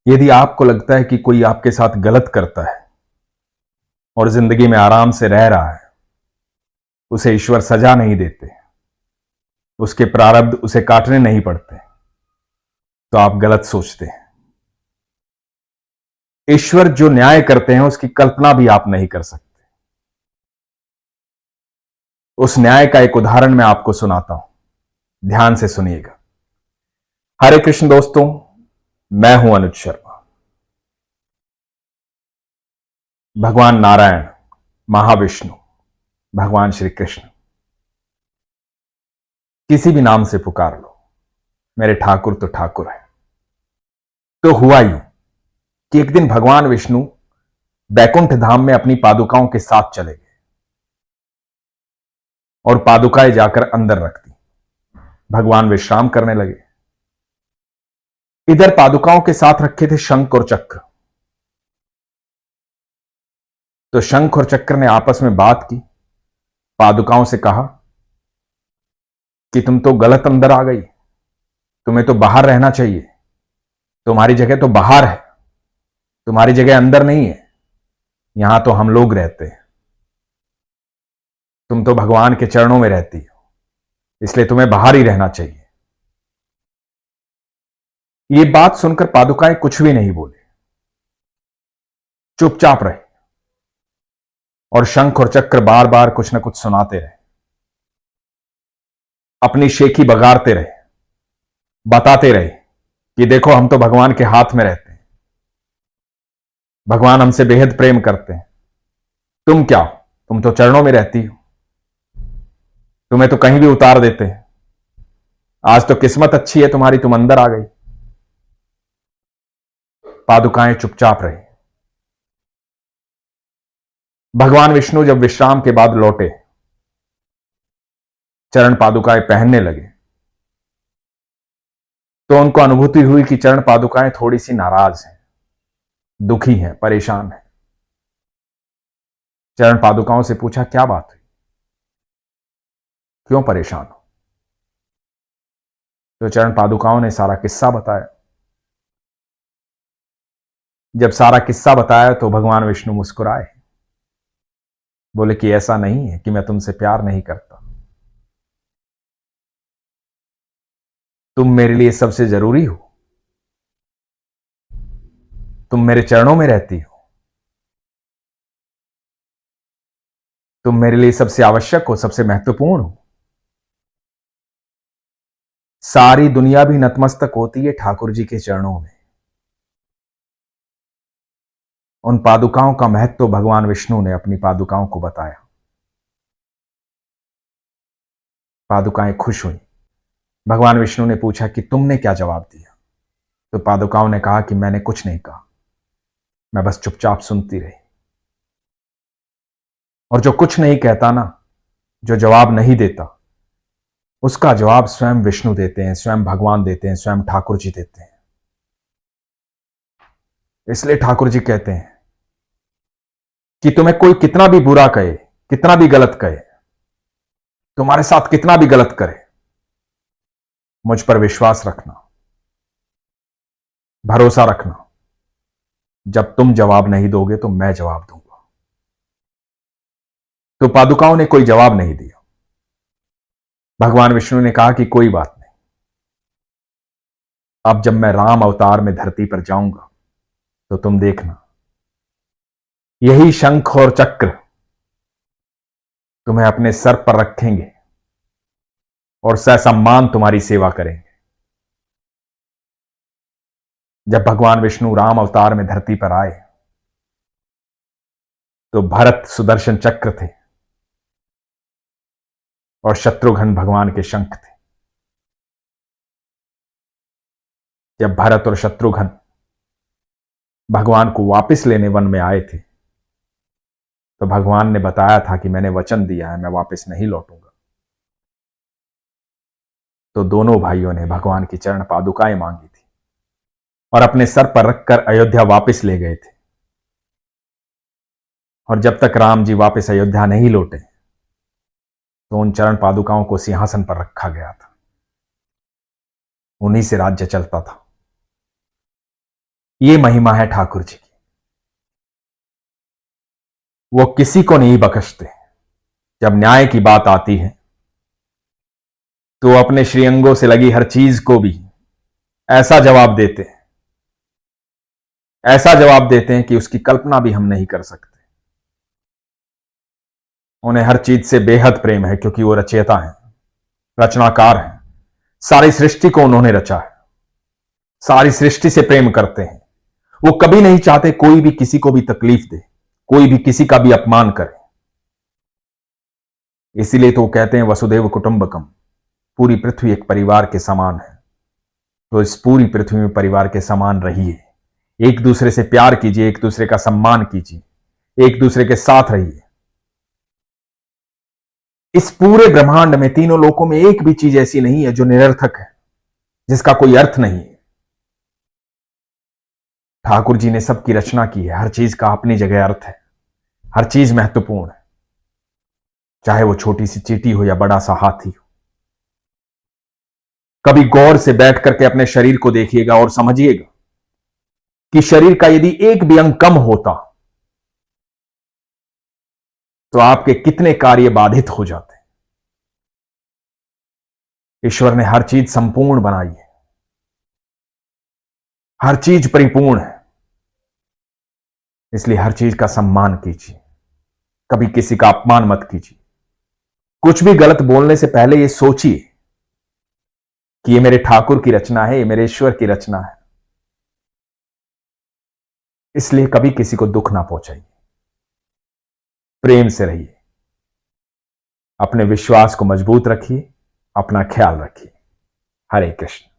यदि आपको लगता है कि कोई आपके साथ गलत करता है और जिंदगी में आराम से रह रहा है, उसे ईश्वर सजा नहीं देते, उसके प्रारब्ध उसे काटने नहीं पड़ते, तो आप गलत सोचते हैं। ईश्वर जो न्याय करते हैं उसकी कल्पना भी आप नहीं कर सकते। उस न्याय का एक उदाहरण मैं आपको सुनाता हूं, ध्यान से सुनिएगा। हरे कृष्ण दोस्तों, मैं हूं अनुज शर्मा। भगवान नारायण, महाविष्णु, भगवान श्री कृष्ण, किसी भी नाम से पुकार लो, मेरे ठाकुर तो ठाकुर है। तो हुआ यूं कि एक दिन भगवान विष्णु बैकुंठ धाम में अपनी पादुकाओं के साथ चले गए और पादुकाएं जाकर अंदर रख दी। भगवान विश्राम करने लगे। इधर पादुकाओं के साथ रखे थे शंख और चक्र। तो शंख और चक्र ने आपस में बात की, पादुकाओं से कहा कि तुम तो गलत अंदर आ गई, तुम्हें तो बाहर रहना चाहिए, तुम्हारी जगह तो बाहर है, तुम्हारी जगह अंदर नहीं है, यहां तो हम लोग रहते हैं। तुम तो भगवान के चरणों में रहती हो, इसलिए तुम्हें बाहर ही रहना चाहिए। ये बात सुनकर पादुकाएं कुछ भी नहीं बोले, चुपचाप रहे और शंख और चक्र बार बार कुछ न कुछ सुनाते रहे, अपनी शेखी बगाड़ते रहे, बताते रहे कि देखो हम तो भगवान के हाथ में रहते हैं, भगवान हमसे बेहद प्रेम करते हैं। तुम क्या, तुम तो चरणों में रहती हो, तुम्हें तो कहीं भी उतार देते हैं। आज तो किस्मत अच्छी है तुम्हारी, तुम अंदर आ गई। पादुकाएं चुपचाप रही। भगवान विष्णु जब विश्राम के बाद लौटे, चरण पादुकाएं पहनने लगे, तो उनको अनुभूति हुई कि चरण पादुकाएं थोड़ी सी नाराज हैं, दुखी हैं, परेशान हैं। चरण पादुकाओं से पूछा, क्या बात हुई, क्यों परेशान हो? तो चरण पादुकाओं ने सारा किस्सा बताया। जब सारा किस्सा बताया तो भगवान विष्णु मुस्कुराए, बोले कि ऐसा नहीं है कि मैं तुमसे प्यार नहीं करता, तुम मेरे लिए सबसे जरूरी हो, तुम मेरे चरणों में रहती हो, तुम मेरे लिए सबसे आवश्यक हो, सबसे महत्वपूर्ण हो। सारी दुनिया भी नतमस्तक होती है ठाकुर जी के चरणों में। उन पादुकाओं का महत्व भगवान विष्णु ने अपनी पादुकाओं को बताया। पादुकाएं खुश हुई। भगवान विष्णु ने पूछा कि तुमने क्या जवाब दिया? तो पादुकाओं ने कहा कि मैंने कुछ नहीं कहा, मैं बस चुपचाप सुनती रही। और जो कुछ नहीं कहता ना, जो जवाब नहीं देता, उसका जवाब स्वयं विष्णु देते हैं, स्वयं भगवान देते हैं, स्वयं ठाकुर जी देते हैं। इसलिए ठाकुर जी कहते हैं कि तुम्हें कोई कितना भी बुरा कहे, कितना भी गलत कहे, तुम्हारे साथ कितना भी गलत करे, मुझ पर विश्वास रखना, भरोसा रखना, जब तुम जवाब नहीं दोगे तो मैं जवाब दूंगा। तो पादुकाओं ने कोई जवाब नहीं दिया। भगवान विष्णु ने कहा कि कोई बात नहीं, अब जब मैं राम अवतार में धरती पर जाऊंगा तो तुम देखना, यही शंख और चक्र तुम्हें अपने सर पर रखेंगे और ससम्मान तुम्हारी सेवा करेंगे। जब भगवान विष्णु राम अवतार में धरती पर आए तो भरत सुदर्शन चक्र थे और शत्रुघ्न भगवान के शंख थे। जब भरत और शत्रुघ्न भगवान को वापस लेने वन में आए थे तो भगवान ने बताया था कि मैंने वचन दिया है, मैं वापस नहीं लौटूंगा। तो दोनों भाइयों ने भगवान की चरण पादुकाएं मांगी थी और अपने सर पर रखकर अयोध्या वापस ले गए थे। और जब तक राम जी वापस अयोध्या नहीं लौटे तो उन चरण पादुकाओं को सिंहासन पर रखा गया था, उन्हीं से राज्य चलता था। ये महिमा है ठाकुर जी की। वो किसी को नहीं बख्शते। जब न्याय की बात आती है तो अपने श्रीअंगों से लगी हर चीज को भी ऐसा जवाब देते हैं, ऐसा जवाब देते हैं कि उसकी कल्पना भी हम नहीं कर सकते। उन्हें हर चीज से बेहद प्रेम है, क्योंकि वो रचयिता हैं, रचनाकार हैं। सारी सृष्टि को उन्होंने रचा है, सारी सृष्टि से प्रेम करते हैं। वो कभी नहीं चाहते कोई भी किसी को भी तकलीफ दे, कोई भी किसी का भी अपमान करे। इसीलिए तो वो कहते हैं वसुदेव कुटुंबकम, पूरी पृथ्वी एक परिवार के समान है। तो इस पूरी पृथ्वी में परिवार के समान रहिए, एक दूसरे से प्यार कीजिए, एक दूसरे का सम्मान कीजिए, एक दूसरे के साथ रहिए। इस पूरे ब्रह्मांड में, तीनों लोकों में एक भी चीज ऐसी नहीं है जो निरर्थक है, जिसका कोई अर्थ नहीं है। ठाकुर जी ने सबकी रचना की है, हर चीज का अपनी जगह अर्थ है, हर चीज महत्वपूर्ण है, चाहे वो छोटी सी चींटी हो या बड़ा सा हाथी हो। कभी गौर से बैठ करके अपने शरीर को देखिएगा और समझिएगा कि शरीर का यदि एक भी अंग कम होता तो आपके कितने कार्य बाधित हो जाते। ईश्वर ने हर चीज संपूर्ण बनाई है, हर चीज परिपूर्ण है। इसलिए हर चीज का सम्मान कीजिए, कभी किसी का अपमान मत कीजिए। कुछ भी गलत बोलने से पहले यह सोचिए कि यह मेरे ठाकुर की रचना है, यह मेरे ईश्वर की रचना है। इसलिए कभी किसी को दुख ना पहुंचाइए, प्रेम से रहिए, अपने विश्वास को मजबूत रखिए, अपना ख्याल रखिए। हरे कृष्ण।